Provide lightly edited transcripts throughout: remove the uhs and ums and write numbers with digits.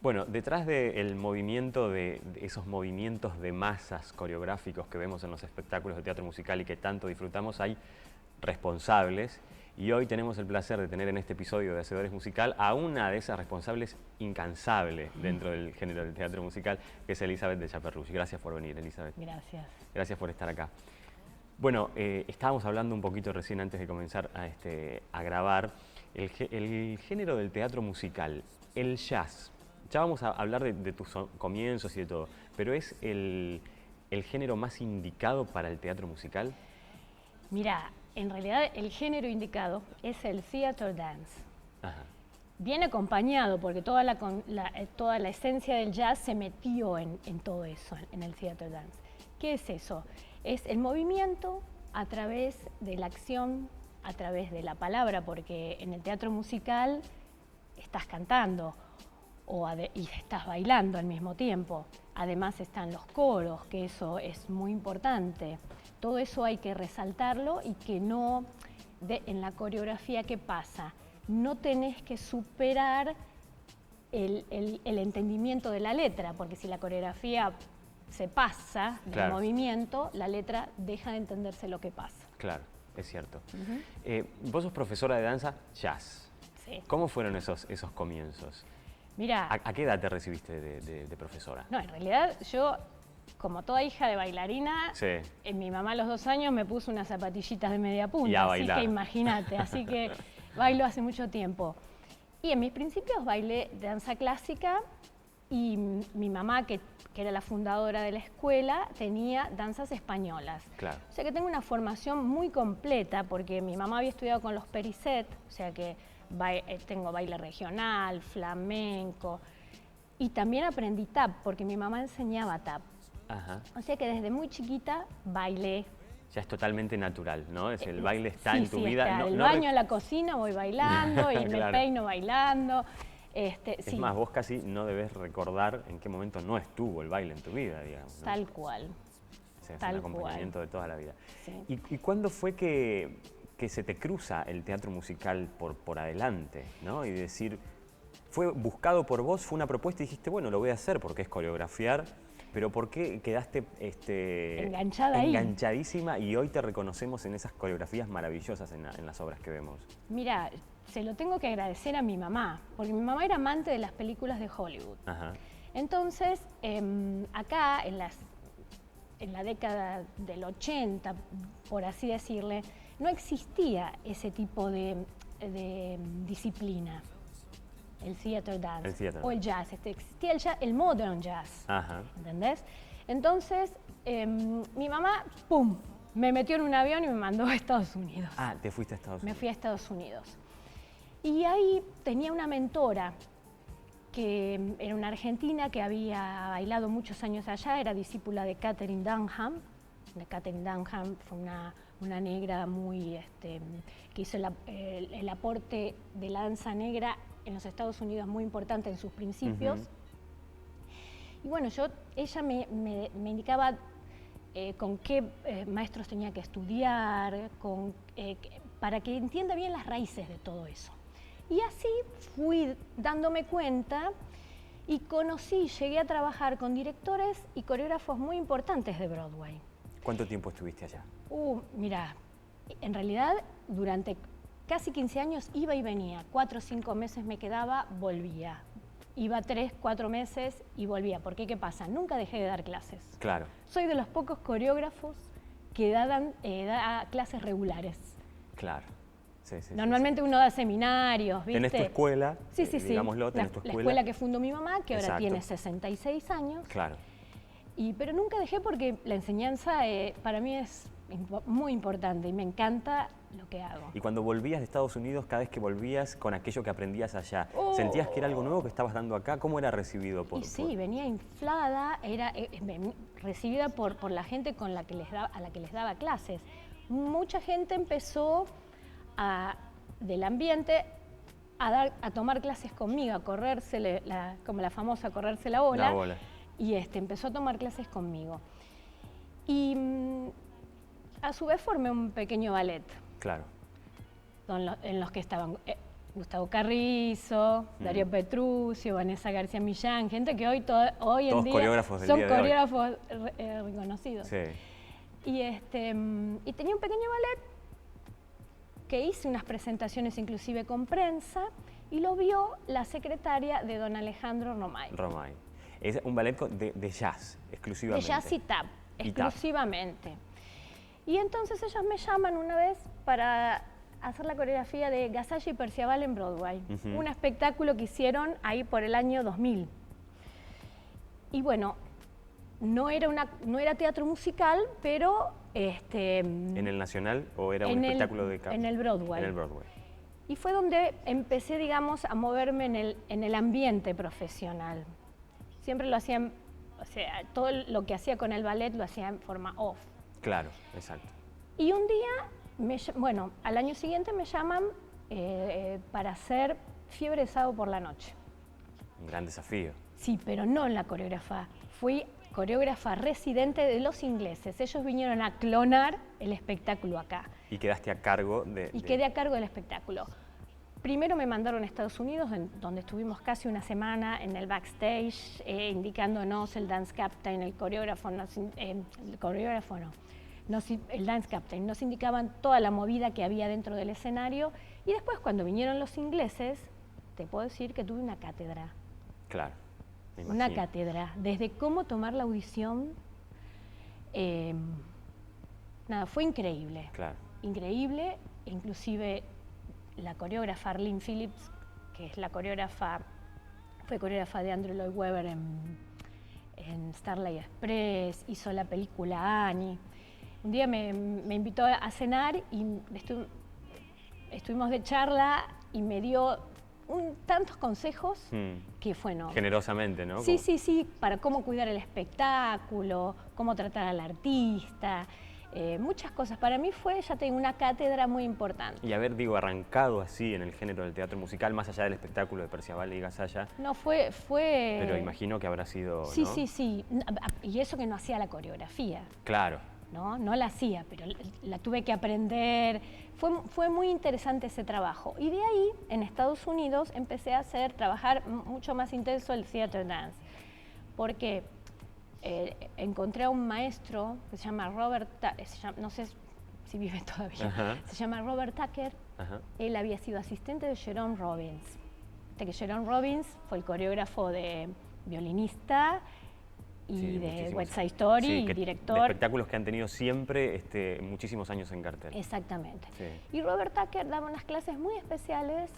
Bueno, detrás del movimiento, de esos movimientos de masas coreográficos que vemos en los espectáculos de teatro musical y que tanto disfrutamos, hay responsables. Y hoy tenemos el placer de tener en este episodio de Hacedores Musical a una de esas responsables incansable dentro del género del teatro musical, que es Elizabeth de Chaperruch. Gracias por venir, Elizabeth. Gracias. Gracias por estar acá. Bueno, estábamos hablando un poquito recién antes de comenzar a grabar el género del teatro musical, el jazz. Ya vamos a hablar de tus comienzos y de todo, pero ¿es el género más indicado para el teatro musical? Mira, en realidad el género indicado es el theater dance. Ajá. Viene acompañado porque toda la esencia del jazz se metió en todo eso, en el theater dance. ¿Qué es eso? Es el movimiento a través de la acción, a través de la palabra, porque en el teatro musical estás cantando y estás bailando al mismo tiempo. Además están los coros, que eso es muy importante. Todo eso hay que resaltarlo y que no, en la coreografía, ¿qué pasa? No tenés que superar el entendimiento de la letra, porque si la coreografía se pasa del movimiento, la letra deja de entenderse lo que pasa. Claro, es cierto. Vos sos profesora de danza jazz. Sí. ¿Cómo fueron esos comienzos? Mira, ¿A qué edad te recibiste de profesora? No, en realidad yo, como toda hija de bailarina, mi mamá a los 2 años me puso unas zapatillitas de media punta, y a así bailar. que imagínate, así que bailo hace mucho tiempo. Y en mis principios bailé danza clásica y mi mamá, que era la fundadora de la escuela, tenía danzas españolas. Claro. O sea que tengo una formación muy completa porque mi mamá había estudiado con los Perisset, o sea que tengo baile regional, flamenco, y también aprendí tap, porque mi mamá enseñaba tap. Ajá. O sea que desde muy chiquita bailé. Ya es totalmente natural, ¿no? El baile está en tu vida. Está el baño, en la cocina voy bailando y me peino bailando. Es más, vos casi no debes recordar en qué momento no estuvo el baile en tu vida, digamos, ¿no? Tal cual. O sea, es un acompañamiento de toda la vida. Sí. ¿Y cuándo fue que se te cruza el teatro musical por adelante, ¿no? Y decir, ¿fue buscado por vos, fue una propuesta y dijiste, bueno, lo voy a hacer porque es coreografiar, pero por qué quedaste enganchadísima y hoy te reconocemos en esas coreografías maravillosas en las obras que vemos? Mira, se lo tengo que agradecer a mi mamá, porque mi mamá era amante de las películas de Hollywood. Ajá. Entonces, acá en la década del 80, por así decirle, no existía ese tipo de disciplina, el theater dance o el jazz. Existía el modern jazz. Ajá. ¿Entendés? Entonces, mi mamá, ¡pum!, me metió en un avión y me mandó a Estados Unidos. Ah, ¿te fuiste a Estados Unidos? Me fui a Estados Unidos. Y ahí tenía una mentora que era una argentina que había bailado muchos años allá, era discípula de Katherine Dunham. Katherine Dunham fue una negra muy que hizo el aporte de la danza negra en los Estados Unidos muy importante en sus principios. Y bueno, ella me indicaba con qué maestros tenía que estudiar, para que entienda bien las raíces de todo eso. Y así fui dándome cuenta y llegué a trabajar con directores y coreógrafos muy importantes de Broadway. ¿Cuánto tiempo estuviste allá? Mira, en realidad durante casi 15 años iba y venía. 4 o 5 meses me quedaba, volvía. Iba 3, 4 meses y volvía. Porque ¿qué pasa? Nunca dejé de dar clases. Claro. Soy de los pocos coreógrafos que da clases regulares. Claro. Sí, Normalmente uno da seminarios, ¿viste? Tenés tu escuela, sí. digámoslo, tenés tu escuela. La escuela que fundó mi mamá, que ahora Exacto. tiene 66 años. Claro. Pero nunca dejé porque la enseñanza para mí es muy importante y me encanta lo que hago. Y cuando volvías de Estados Unidos, cada vez que volvías con aquello que aprendías allá, ¿sentías que era algo nuevo que estabas dando acá? ¿Cómo era recibido venía inflada, era recibida por la gente a la que les daba clases. Mucha gente empezó del ambiente a tomar clases conmigo, a correrse como la famosa correrse la bola. Y empezó a tomar clases conmigo. Y a su vez formé un pequeño ballet. Claro. En los que estaban Gustavo Carrizo, Darío Petruccio, Vanessa García Millán, gente que hoy en Todos día coreógrafos del son día de hoy. coreógrafos reconocidos. Sí. Y tenía un pequeño ballet que hice unas presentaciones inclusive con prensa y lo vio la secretaria de don Alejandro Romay. Romay. Es un ballet de jazz, exclusivamente. De jazz y tap, Y tap. exclusivamente. Y entonces ellos me llaman una vez para hacer la coreografía de Gasalla y Perciabal en Broadway, un espectáculo que hicieron ahí por el año 2000. Y bueno, no era teatro musical, pero... ¿En el Nacional o era un espectáculo de en el Broadway. En el Broadway. Y fue donde empecé, digamos, a moverme en el ambiente profesional. Siempre lo hacía, o sea, todo lo que hacía con el ballet lo hacía en forma off. Claro, exacto. Y un día, bueno, al año siguiente me llaman para hacer Fiebre de Sábado por la Noche. Un gran desafío. Sí, pero no en la coreógrafa. Fui coreógrafa residente de los ingleses. Ellos vinieron a clonar el espectáculo acá. Y quedaste a cargo de... Quedé a cargo del espectáculo. Primero me mandaron a Estados Unidos, donde estuvimos casi una semana en el backstage, indicándonos el dance captain, el dance captain. Nos indicaban toda la movida que había dentro del escenario. Y después, cuando vinieron los ingleses, te puedo decir que tuve una cátedra. Claro. Una cátedra, desde cómo tomar la audición, nada, fue increíble. Claro. Increíble, inclusive la coreógrafa Arlene Phillips, que es fue coreógrafa de Andrew Lloyd Webber en Starlight Express, hizo la película Annie. Un día me invitó a cenar y estuvimos de charla y me dio tantos consejos que fue no. Generosamente, ¿no? Sí, sí, para cómo cuidar el espectáculo, cómo tratar al artista, muchas cosas. Para mí fue, ya tengo una cátedra muy importante. Y haber, arrancado así en el género del teatro musical, más allá del espectáculo de Perciabal y Gasalla. No, fue... Pero imagino que habrá sido, Sí, ¿no? sí. Y eso que no hacía la coreografía. Claro. No la hacía, pero la tuve que aprender. Fue muy interesante ese trabajo. Y de ahí, en Estados Unidos, empecé a trabajar mucho más intenso el theater dance. Porque encontré a un maestro que se llama Robert, no sé si vive todavía, se llama Robert Tucker. Él había sido asistente de Jerome Robbins. Que Jerome Robbins fue el coreógrafo de violinista y de West Side Story, y director. De espectáculos que han tenido siempre muchísimos años en cartel. Exactamente. Sí. Y Robert Tucker daba unas clases muy especiales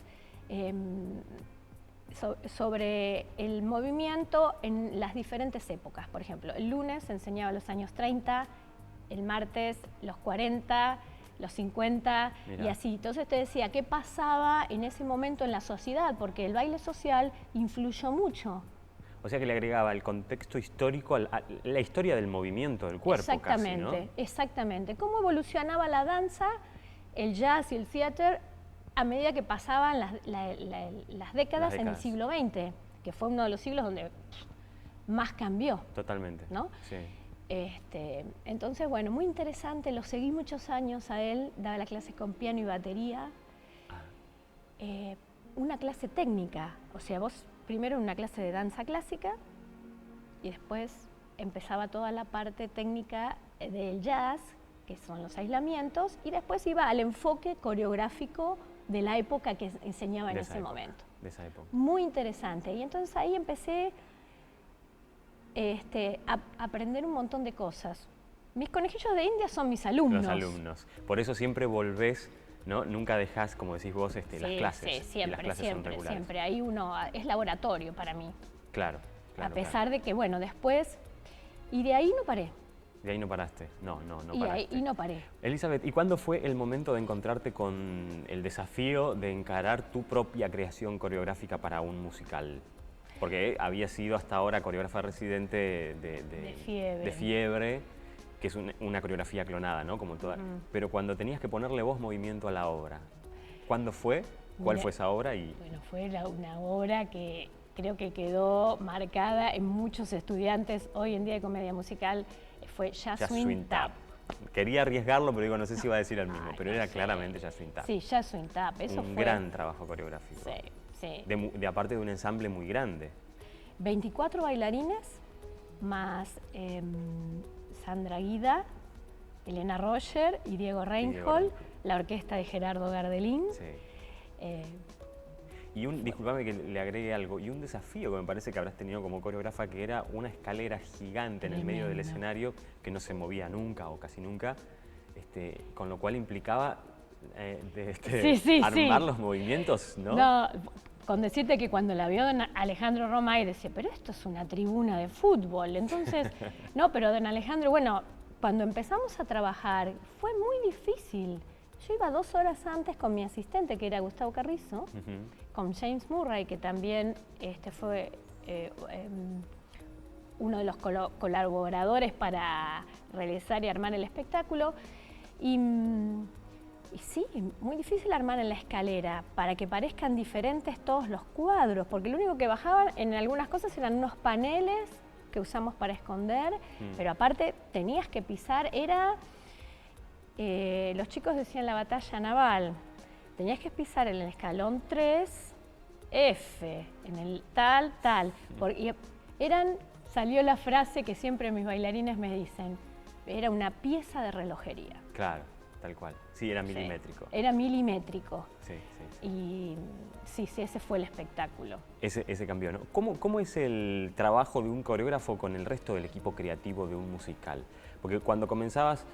sobre el movimiento en las diferentes épocas. Por ejemplo, el lunes enseñaba los años 30, el martes los 40, los 50, Mirá. Y así. Entonces te decía qué pasaba en ese momento en la sociedad, porque el baile social influyó mucho. O sea que le agregaba el contexto histórico, a la historia del movimiento del cuerpo. Exactamente, casi, ¿no? Exactamente. Cómo evolucionaba la danza, el jazz y el theater a medida que pasaban las décadas en el siglo XX, que fue uno de los siglos donde más cambió. Totalmente. ¿No? Sí. Entonces, bueno, muy interesante. Lo seguí muchos años a él, daba la clase con piano y batería. Una clase técnica, o sea, vos primero una clase de danza clásica y después empezaba toda la parte técnica del jazz, que son los aislamientos, y después iba al enfoque coreográfico de la época que enseñaba en ese momento. De esa época. Muy interesante. Y entonces ahí empecé a aprender un montón de cosas. Mis conejillos de India son mis alumnos. Los alumnos. Por eso siempre volvés, ¿no? Nunca dejás, como decís vos, las clases. Sí, siempre, las clases son regulares. Siempre. Ahí uno es laboratorio para mí. Claro. A pesar de que, bueno, después... Y de ahí no paré. De ahí no paraste. No paraste. Y no paré. Elizabeth, ¿y cuándo fue el momento de encontrarte con el desafío de encarar tu propia creación coreográfica para un musical? Porque habías sido hasta ahora coreógrafa residente de Fiebre, que es una coreografía clonada, ¿no? Como toda. Pero cuando tenías que ponerle vos movimiento a la obra, ¿cuándo fue? ¿Cuál fue esa obra? Bueno, fue una obra que creo que quedó marcada en muchos estudiantes hoy en día de comedia musical. Fue Jazz Swing Tap. quería arriesgarlo, pero digo, no sé si iba a decir el mismo, pero era claramente Jazz Swing Tap. Sí, Jazz Swing Tap, eso un fue... gran trabajo coreográfico. Sí, sí. Aparte de un ensamble muy grande. 24 bailarines, más Sandra Guida, Elena Roger y Diego Reinhold, la orquesta de Gerardo Gardelín. Sí. Y disculpame que le agregue algo, y un desafío que me parece que habrás tenido como coreógrafa, que era una escalera gigante en el medio del escenario que no se movía nunca o casi nunca, con lo cual implicaba armar los movimientos, ¿no? No, con decirte que cuando la vio don Alejandro Romay decía, pero esto es una tribuna de fútbol. Entonces, no, pero don Alejandro, bueno, cuando empezamos a trabajar fue muy difícil. Yo iba 2 horas antes con mi asistente, que era Gustavo Carrizo, con James Murray, que también fue uno de los colaboradores para realizar y armar el espectáculo. Y sí, muy difícil armar en la escalera para que parezcan diferentes todos los cuadros, porque lo único que bajaban en algunas cosas eran unos paneles que usamos para esconder, pero aparte tenías que pisar, los chicos decían la batalla naval, tenías que pisar en el escalón 3, F, en el tal, porque salió la frase que siempre mis bailarines me dicen, era una pieza de relojería. Claro. Tal cual. Sí, era milimétrico. Sí, era milimétrico. Sí. Y sí, ese fue el espectáculo. Ese cambió, ¿no? ¿Cómo es el trabajo de un coreógrafo con el resto del equipo creativo de un musical? Porque cuando comenzabas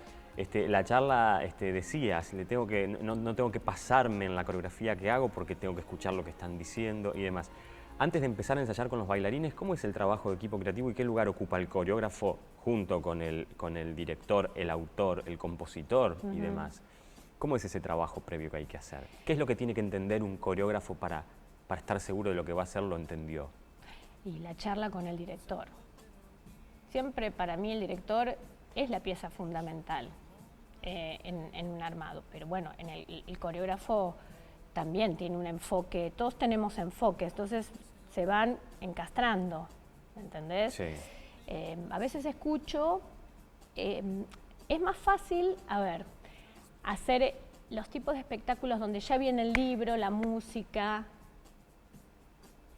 la charla decías, no tengo que pasarme en la coreografía que hago porque tengo que escuchar lo que están diciendo y demás. Antes de empezar a ensayar con los bailarines, ¿cómo es el trabajo de equipo creativo y qué lugar ocupa el coreógrafo junto con el director, el autor, el compositor y demás? ¿Cómo es ese trabajo previo que hay que hacer? ¿Qué es lo que tiene que entender un coreógrafo para estar seguro de lo que va a hacer lo entendió? Y la charla con el director. Siempre para mí el director es la pieza fundamental en un armado, pero bueno, el coreógrafo también tiene un enfoque, todos tenemos enfoques, entonces se van encastrando, ¿me entendés? Sí. A veces escucho, es más fácil, hacer los tipos de espectáculos donde ya viene el libro, la música,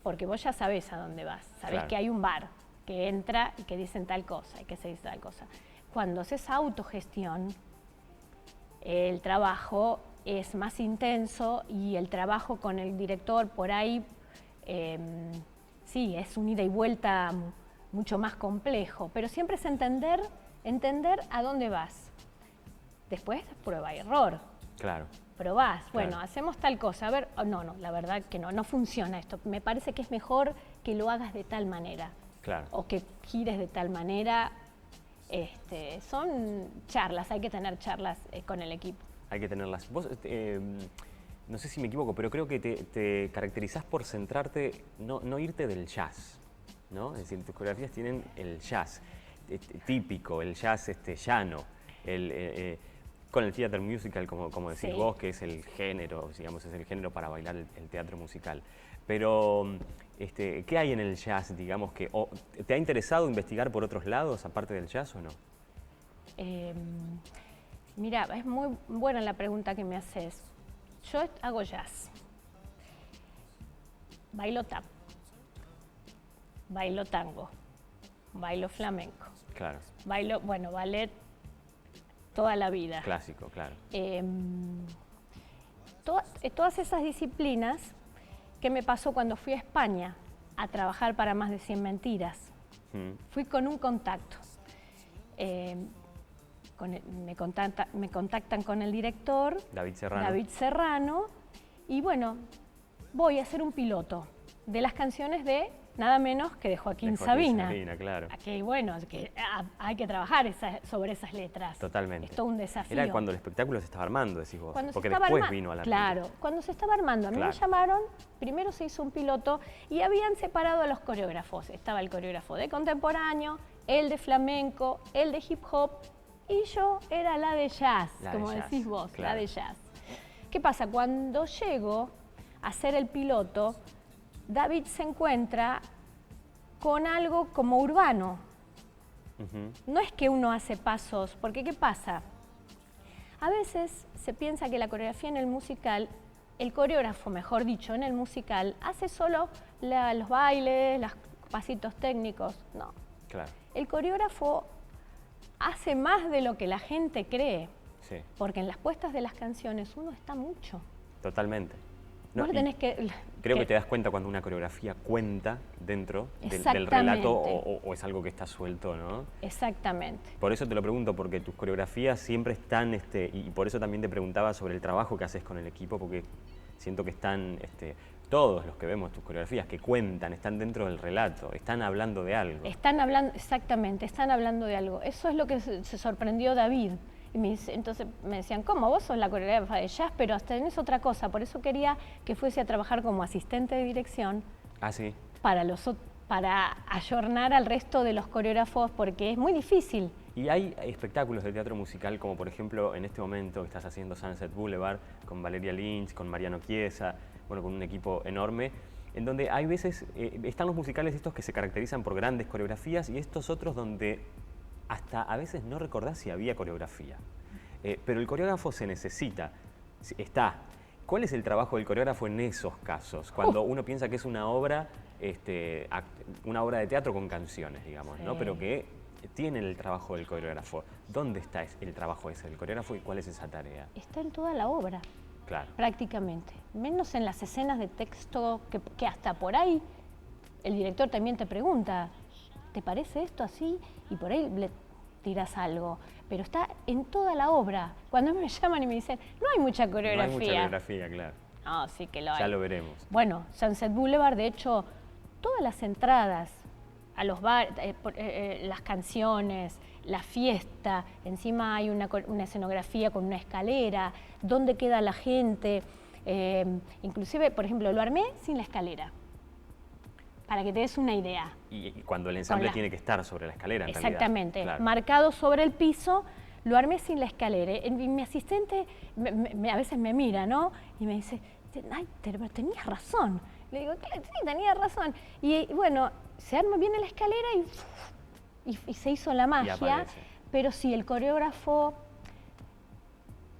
porque vos ya sabés a dónde vas, sabés que hay un bar que entra y que dicen tal cosa y que se dice tal cosa. Cuando haces autogestión, el trabajo es más intenso y el trabajo con el director por ahí, sí, es un ida y vuelta mucho más complejo, pero siempre es entender a dónde vas. Después, prueba y error. Claro. Probás, bueno, hacemos tal cosa, no, la verdad que no funciona esto. Me parece que es mejor que lo hagas de tal manera. Claro. O que gires de tal manera. Son charlas, hay que tener charlas con el equipo. Hay que tenerlas. Vos, no sé si me equivoco, pero creo que te caracterizás por centrarte, no irte del jazz, ¿no? Es decir, tus coreografías tienen el jazz típico, el jazz llano, con el theater musical, como decís vos, que es el género, digamos, es el género para bailar el teatro musical. Pero, ¿qué hay en el jazz, digamos, te ha interesado investigar por otros lados, aparte del jazz o no? Mira, es muy buena la pregunta que me haces. Yo hago jazz, bailo tap, bailo tango, bailo flamenco, claro. Bailo, ballet toda la vida. Clásico, claro. Todas esas disciplinas, ¿qué me pasó cuando fui a España a trabajar para Más de 100 Mentiras? Fui con un contacto. Me contactan con el director, David Serrano, y bueno, voy a hacer un piloto de las canciones de nada menos que de Joaquín Sabina. Claro. Aquí, bueno, que hay que trabajar sobre esas letras. Totalmente. Es todo un desafío. Era cuando el espectáculo se estaba armando, decís vos, cuando porque después vino a la Claro, cuando se estaba armando. A mí me llamaron, primero se hizo un piloto y habían separado a los coreógrafos. Estaba el coreógrafo de contemporáneo, el de flamenco, el de hip hop, y yo era la de jazz, como decís vos, la de jazz. ¿Qué pasa? Cuando llego a hacer el piloto, David se encuentra con algo como urbano. No es que uno hace pasos, porque ¿qué pasa? A veces se piensa que la coreografía en el musical, el coreógrafo, mejor dicho, en el musical, hace solo los bailes, los pasitos técnicos. No. Claro. El coreógrafo hace más de lo que la gente cree. Sí. Porque en las puestas de las canciones uno está mucho. Totalmente. No, Vos tenés que... Creo que te das cuenta cuando una coreografía cuenta dentro del relato o es algo que está suelto, ¿no? Exactamente. Por eso te lo pregunto, porque tus coreografías siempre están, y por eso también te preguntaba sobre el trabajo que haces con el equipo, porque siento que están todos los que vemos tus coreografías, que cuentan, están dentro del relato, están hablando de algo. Están hablando, exactamente, están hablando de algo. Eso es lo que se sorprendió David. Y entonces me decían, ¿cómo? Vos sos la coreógrafa de jazz, pero hasta tenés otra cosa. Por eso quería que fuese a trabajar como asistente de dirección. Ah, sí. Para ayornar al resto de los coreógrafos, porque es muy difícil. Y hay espectáculos de teatro musical, como por ejemplo en este momento que estás haciendo Sunset Boulevard con Valeria Lynch, con Mariano Chiesa, bueno, con un equipo enorme, en donde hay veces, están los musicales estos que se caracterizan por grandes coreografías y estos otros donde hasta a veces no recordás si había coreografía. Pero el coreógrafo se necesita, está. ¿Cuál es el trabajo del coreógrafo en esos casos? Cuando uno piensa que es una obra de teatro con canciones, digamos, ¿no? Pero que tiene el trabajo del coreógrafo. ¿Dónde está el trabajo ese del coreógrafo y cuál es esa tarea? Está en toda la obra. Claro. Prácticamente. Menos en las escenas de texto que hasta por ahí el director también te pregunta, ¿te parece esto así? Y por ahí le tiras algo. Pero está en toda la obra. Cuando me llaman y me dicen, no hay mucha coreografía. No hay mucha coreografía, claro. No, sí que lo hay. Ya lo veremos. Bueno, Sunset Boulevard, de hecho, todas las entradas a los bares, las canciones, la fiesta, encima hay una escenografía con una escalera, dónde queda la gente. Inclusive, por ejemplo, lo armé sin la escalera. Para que te des una idea. Y cuando el ensamble tiene que estar sobre la escalera, en exactamente, realidad. Claro. Marcado sobre el piso, lo armé sin la escalera. Y mi asistente a veces me mira, ¿no? Y me dice, ay, tenías razón. Le digo, sí, tenía razón. Y bueno, se arma bien la escalera y se hizo la magia. Pero sí, el coreógrafo,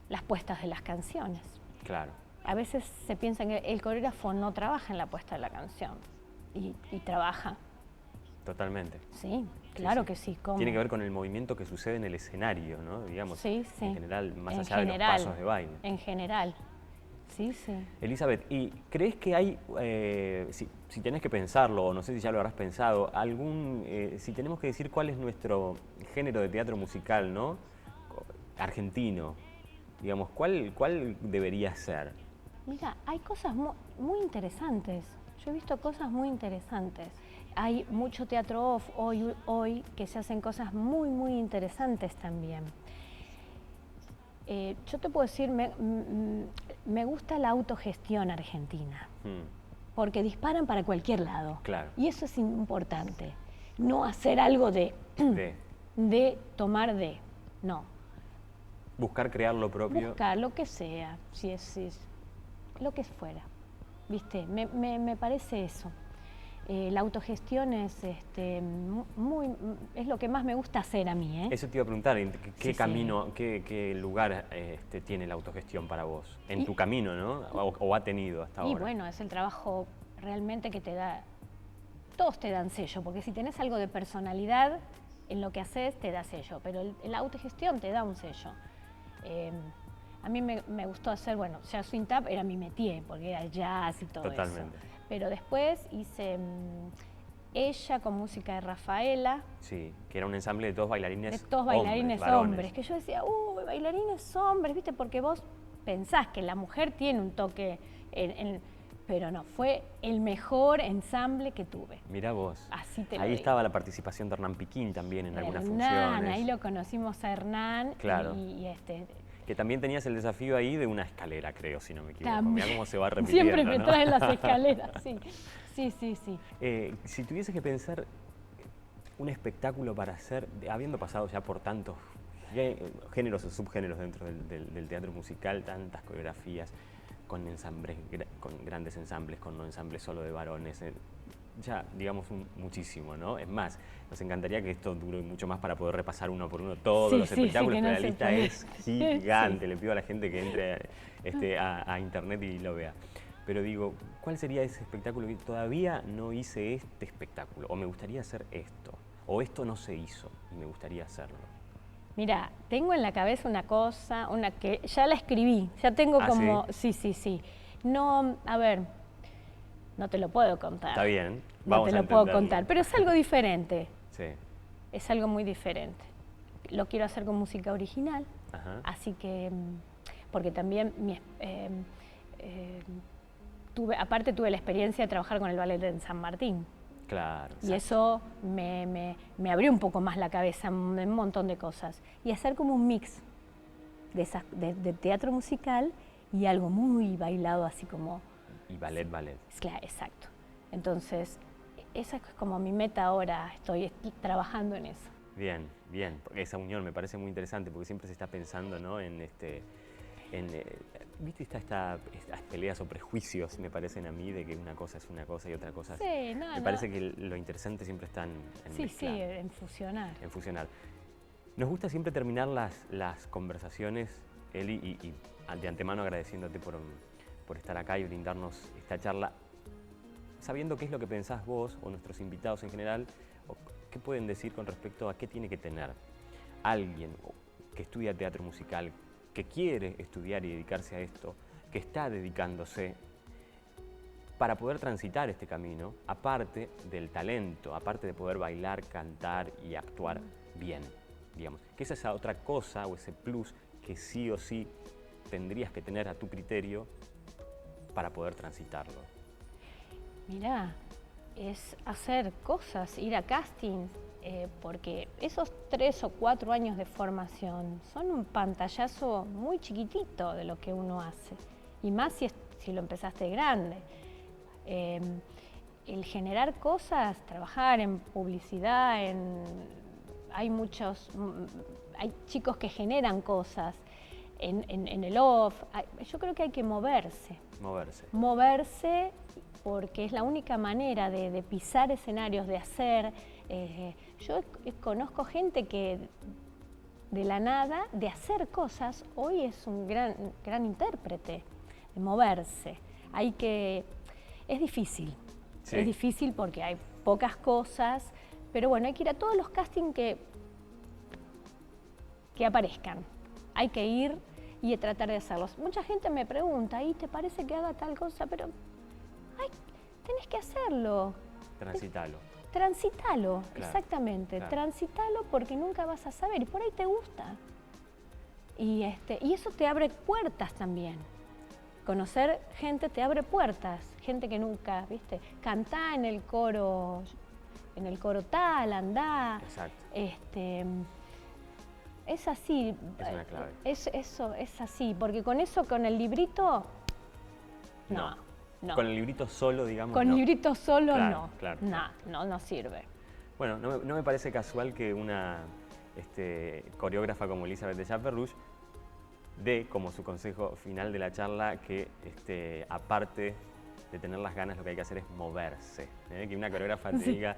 las puestas de las canciones. Claro. A veces se piensa que el coreógrafo no trabaja en la puesta de la canción. Y trabaja. Totalmente. Sí, claro que sí. ¿Cómo? Tiene que ver con el movimiento que sucede en el escenario, ¿no? Digamos, sí. en general, más allá de los pasos de baile. En general, sí. Elizabeth, ¿y crees que hay, si tenés que pensarlo, o no sé si ya lo habrás pensado, si tenemos que decir cuál es nuestro género de teatro musical, ¿no? Argentino, digamos, ¿cuál debería ser? Mira, hay cosas muy interesantes. Yo he visto cosas muy interesantes. Hay mucho teatro off hoy que se hacen cosas muy interesantes también. Yo te puedo decir, me gusta la autogestión argentina, porque disparan para cualquier lado. Claro. Y eso es importante. No hacer algo de tomar no. Buscar crear lo propio. Buscar lo que sea, si es lo que fuera. ¿Viste? Me parece eso. La autogestión es lo que más me gusta hacer a mí. Eso te iba a preguntar, ¿qué camino, qué lugar tiene la autogestión para vos? En tu camino, ¿no? O ha tenido hasta ahora. Y bueno, es el trabajo realmente que te da, todos te dan sello, porque si tenés algo de personalidad en lo que haces, te da sello, pero la autogestión te da un sello. A mí me gustó hacer, Jazz Swing Tap era mi métier, porque era jazz y todo Totalmente. eso. Pero después hice Ella con música de Rafaela. Sí, que era un ensamble de todos bailarines hombres. Que yo decía, bailarines hombres, ¿viste? Porque vos pensás que la mujer tiene un toque, pero no, fue el mejor ensamble que tuve. Mirá vos. Así te lo Ahí digo. estaba la participación de Hernán Piquín también en algunas Hernán, funciones. ahí lo conocimos a Hernán. Claro. Que también tenías el desafío ahí de una escalera, creo, si no me equivoco. Mirá cómo se va repitiendo, siempre me ¿no? traen las escaleras, sí. Si tuvieses que pensar un espectáculo para hacer, habiendo pasado ya por tantos géneros o subgéneros dentro del teatro musical, tantas coreografías, con grandes ensambles, con no ensambles solo de varones, ya, digamos, muchísimo, ¿no? Es más, nos encantaría que esto dure mucho más para poder repasar uno por uno todos los espectáculos, pero la lista es gigante. Sí. Le pido a la gente que entre a internet y lo vea. Pero digo, ¿cuál sería ese espectáculo que todavía no hice este espectáculo? O me gustaría hacer esto. O esto no se hizo y me gustaría hacerlo. Mira, tengo en la cabeza una cosa, una que ya la escribí, ya tengo como... ¿Sí? Sí. No, a ver, no te lo puedo contar. Está bien, vamos a entenderlo. No te lo puedo contar, pero es algo diferente. Sí. Es algo muy diferente. Lo quiero hacer con música original, así que... Porque también aparte tuve la experiencia de trabajar con el ballet en San Martín. Claro. Y eso me abrió un poco más la cabeza en un montón de cosas. Y hacer como un mix de teatro musical y algo muy bailado, así como... Y ballet. Claro, exacto. Entonces, esa es como mi meta ahora, estoy trabajando en eso. Bien. Esa unión me parece muy interesante porque siempre se está pensando, ¿no? ¿Viste estas peleas o prejuicios, me parecen a mí, de que una cosa es una cosa y otra cosa es... Sí, me parece que lo interesante siempre está en mezclar. Sí, en fusionar. En fusionar. Nos gusta siempre terminar las conversaciones, Eli, y de antemano agradeciéndote por estar acá y brindarnos esta charla, sabiendo qué es lo que pensás vos o nuestros invitados en general, o qué pueden decir con respecto a qué tiene que tener alguien que estudia teatro musical, que quiere estudiar y dedicarse a esto, que está dedicándose para poder transitar este camino, aparte del talento, aparte de poder bailar, cantar y actuar bien, digamos. Que esa es esa otra cosa o ese plus que sí o sí tendrías que tener a tu criterio para poder transitarlo. Mirá, es hacer cosas, ir a castings, porque esos 3 o 4 años de formación son un pantallazo muy chiquitito de lo que uno hace, y más si lo empezaste grande. El generar cosas, trabajar en publicidad, hay chicos que generan cosas en el off. Yo creo que hay que moverse. Moverse porque es la única manera de pisar escenarios, de hacer. Yo conozco gente que de la nada, de hacer cosas, hoy es un gran intérprete, de moverse. Es difícil, es difícil porque hay pocas cosas, pero bueno, hay que ir a todos los castings que aparezcan. Hay que ir y tratar de hacerlos. Mucha gente me pregunta, ¿y te parece que haga tal cosa? Pero tenés que hacerlo. Transitalo, claro, exactamente. Claro. Transitalo porque nunca vas a saber y por ahí te gusta. Y eso te abre puertas también. Conocer gente te abre puertas. Gente que nunca, ¿viste? Cantá en el coro tal, andá. Exacto. Es así. Es una clave. Eso es así, porque con el librito, no. Con el librito solo, digamos, Con el librito solo, claro, no. Claro. No sirve. Bueno, no me parece casual que una coreógrafa como Elisabeth de Chaperrouche dé como su consejo final de la charla que aparte de tener las ganas, lo que hay que hacer es moverse. Que una coreógrafa te diga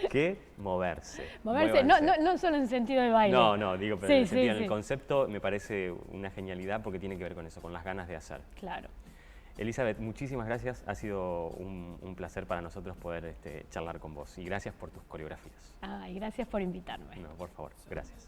que moverse. Moverse, no solo en sentido de baile. No, digo, pero en el concepto me parece una genialidad porque tiene que ver con eso, con las ganas de hacer. Claro. Elizabeth, muchísimas gracias. Ha sido un placer para nosotros poder charlar con vos. Y gracias por tus coreografías. Y gracias por invitarme. No, por favor, gracias.